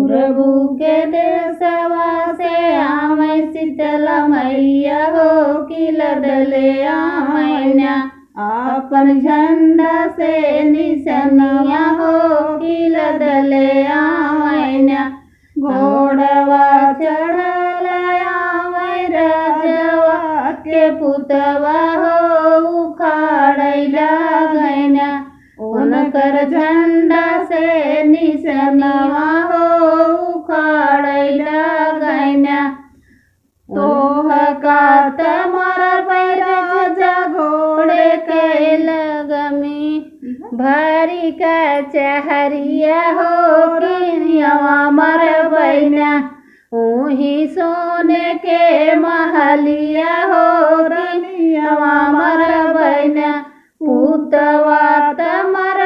प्रभु के देशवा से आमै शीतला मैया हो कि लदले आमैना अपन झंडा से निशनिया हो कि लदले आमैना घोड़वा चढ़ल आमै राजवा के पुतवा हो उखाड़ैला गैना उनकर झंडा से निशनवा हो उखाड़ैला गैना तोह का तमर राजा घोड़े के लगमी भारी का चहरिया हो किनियावा मर बैना ऊही सोने के महलिया हो किनियावा मर बैना पुतवा तमर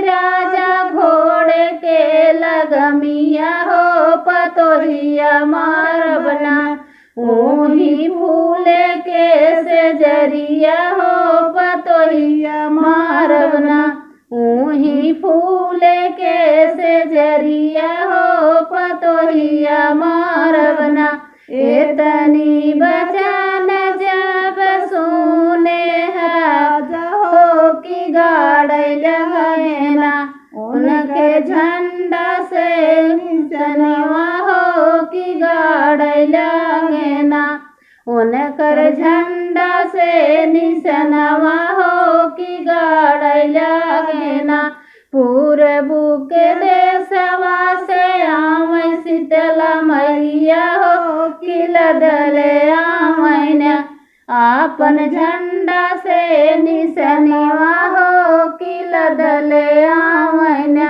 राजा घोड़े के लगमिया हो पतोहिया मारबना ऊही फूले के से जरिया हो पतोहिया मारबना ऊही फूले के से जरिया हो पतोहिया मारबना एतनी बचन जब सुने राजा हो कि गाड़ैला गैना उनके झंडा से निशनवा हो कि गाड़ैला गैना उनकर झंडा से निशनवा हो कि गाड़ैला गैना पूरबू के देशवा से आमै शीतला मैया हो कि लदले आमैना आपन झंडा से निशनिवा हो कि लदले आमैना।